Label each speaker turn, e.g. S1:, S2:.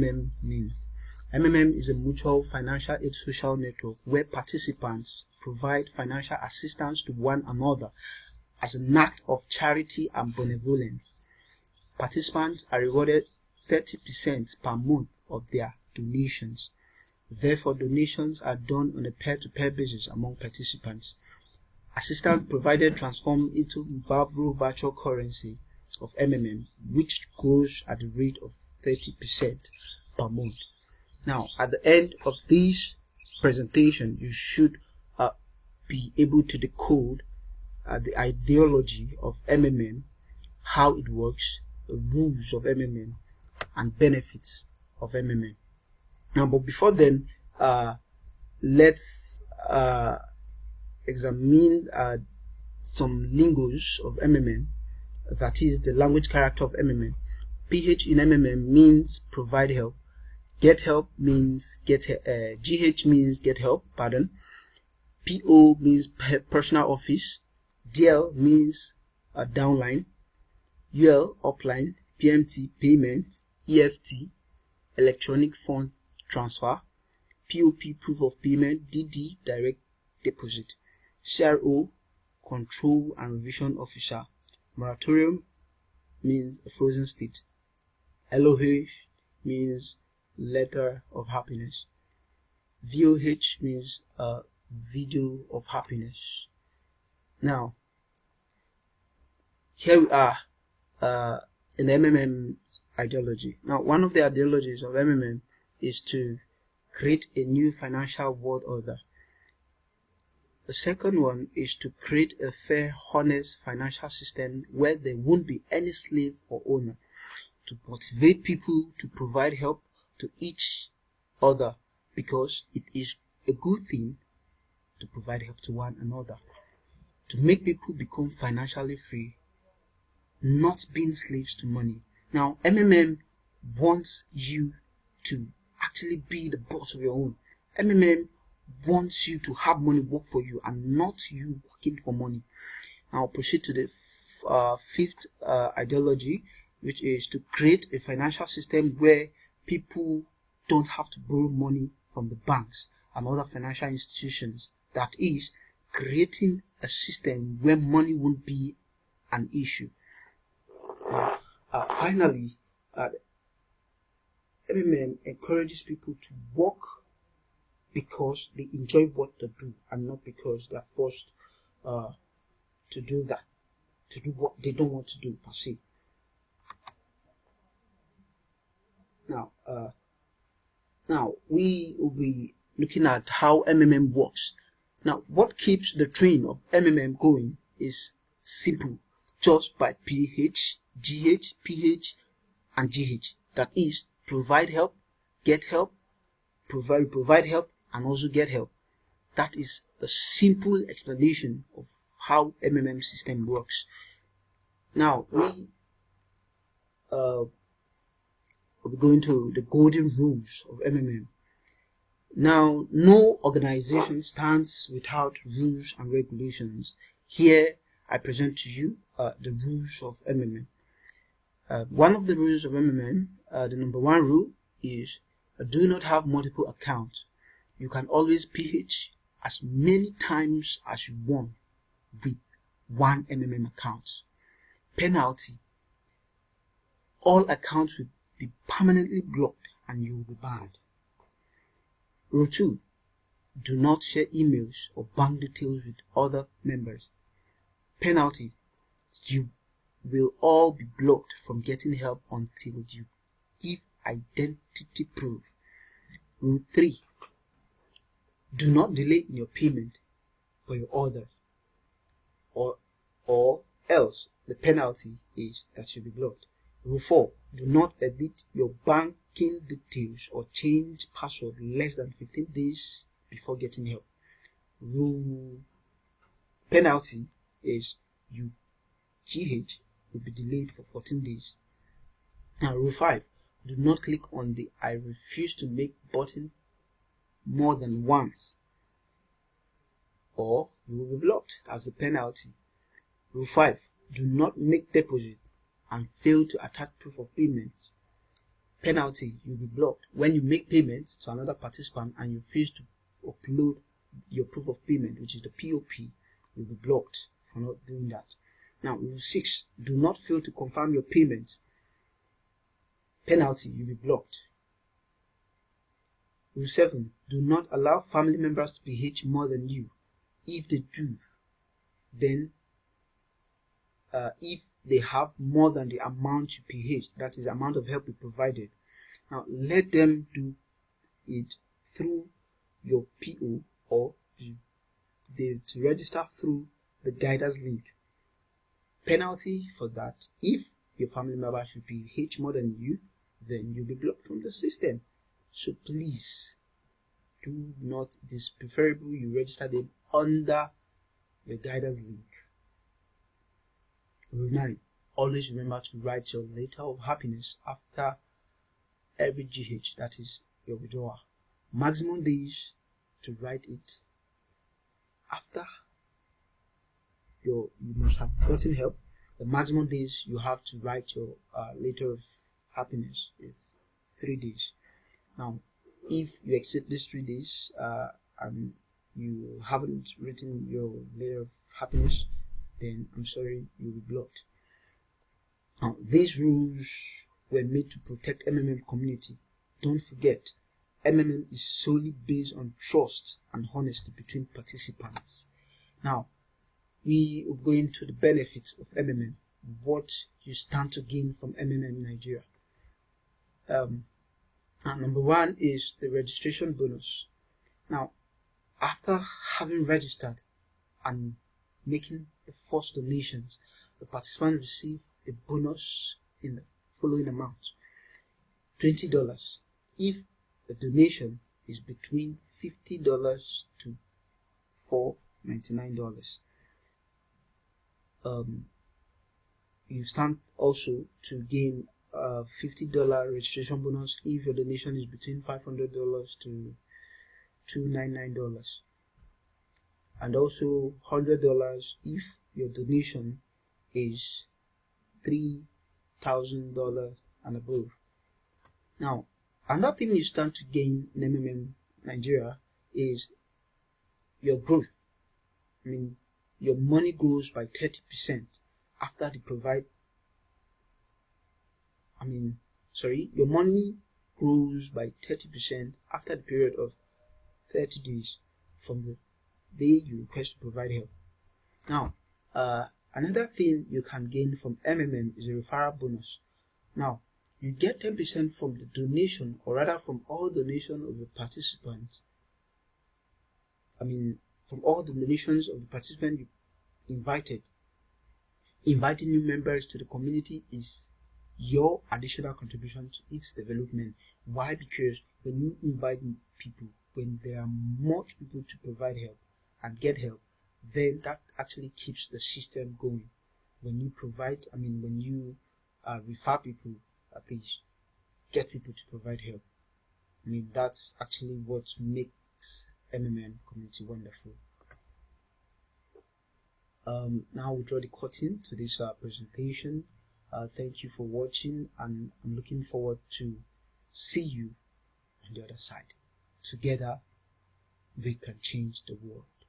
S1: MMM means. MMM is a mutual financial aid social network where participants provide financial assistance to one another as an act of charity and benevolence. Participants are rewarded 30% per month of their donations. Therefore, donations are done on a peer-to-peer basis among participants. Assistance provided transformed into Vavro virtual currency of MMM, which grows at the rate of 30% per month. Now, at the end of this presentation, you should be able to decode the ideology of MMM, how it works, the rules of MMM, and benefits of MMM. Now, but before then, let's examine some lingos of MMM, that is the language character of MMM. PH in MMM means provide help. Get help means GH means get help, pardon. PO means personal office. DL means downline. UL upline. PMT payment. EFT electronic fund transfer. POP proof of payment. DD direct deposit. CRO control and revision officer. Moratorium means a frozen state. LOH means letter of happiness. VOH means video of happiness. Now, here we are in the MMM ideology. Now, one of the ideologies of MMM is to create a new financial world order. The second one is to create a fair, honest financial system where there won't be any slave or owner, to motivate people to provide help to each other, because it is a good thing to provide help to one another, to make people become financially free, not being slaves to money. Now, MMM wants you to actually be the boss of your own. MMM wants you to have money work for you and not you working for money. Now, I'll proceed to the fifth ideology, which is to create a financial system where people don't have to borrow money from the banks and other financial institutions. That is, creating a system where money won't be an issue. Finally, MMM encourages people to work because they enjoy what they do and not because they are forced to do what they don't want to do per se. Now we will be looking at how MMM works. Now, what keeps the train of MMM going is simple, just by PH, GH, PH, and GH. That is, provide help, get help, provide help, and also get help. That is the simple explanation of how MMM system works. Now, we we're going to the golden rules of MMM. Now, no organization stands without rules and regulations. Here, I present to you the rules of MMM. One of the rules of MMM, the number one rule is do not have multiple accounts. You can always PH as many times as you want with one MMM account. Penalty: all accounts will be permanently blocked and you will be banned. Rule 2. Do not share emails or bank details with other members. Penalty: you will all be blocked from getting help until you give identity proof. Rule 3. Do not delay in your payment for your orders, or else the penalty is that you'll be blocked. Rule 4. Do not edit your banking details or change password less than 15 days before getting help. Penalty is you GH will be delayed for 14 days. Now, rule 5. Do not click on the I refuse to make button more than once, or you will be blocked as a penalty. Rule 5. Do not make deposit and fail to attach proof of payment. penalty, you'll be blocked. When you make payments to another participant and you refuse to upload your proof of payment, which is the POP, you'll be blocked for not doing that. Now, rule 6, do not fail to confirm your payments. Penalty, you'll be blocked. Rule 7, do not allow family members to PH more than you. If they do, then if they have more than the amount you PH, that is the amount of help you provided, now let them do it through your PO or to register through the guidance link. Penalty for that, if your family member should PH more than you, then you'll be blocked from the system. So please do not, it is preferable you register them under your guidance link. Rule 9, always remember to write your letter of happiness after every GH, that is your withdrawal. Maximum days to write it after you must have gotten help. The maximum days you have to write your letter of happiness is 3 days. Now, if you exceed these 3 days and you haven't written your letter of happiness, then I'm sorry, you'll be blocked. Now, these rules were made to protect MMM community. Don't forget, MMM is solely based on trust and honesty between participants. Now, we will go into the benefits of MMM, what you stand to gain from MMM Nigeria. And number 1 is the registration bonus. Now, after having registered and making the first donations, the participants receive a bonus in the following amount: $20 if the donation is between $50 to $499. You stand also to gain a $50 registration bonus if your donation is between $500 to $299, and also $100 if your donation is $3,000 and above. Now, another thing you stand to gain in MMM Nigeria is your growth. I mean, your money grows by 30% after they provide. Your money grows by 30% after the period of 30 days from the day you request to provide help. Now, another thing you can gain from MMM is a referral bonus. Now, you get 10% from the donation, or rather from all donation of the participants. From all the donations of the participant you invited. Inviting new members to the community is your additional contribution to its development. Why? Because when you invite people, when there are much people to provide help and get help, then that actually keeps the system going. When you provide, when you refer people, at least get people to provide help. That's actually what makes MMM community wonderful. Now we draw the curtain to this presentation. Thank you for watching, and I'm looking forward to see you on the other side. Together, we can change the world.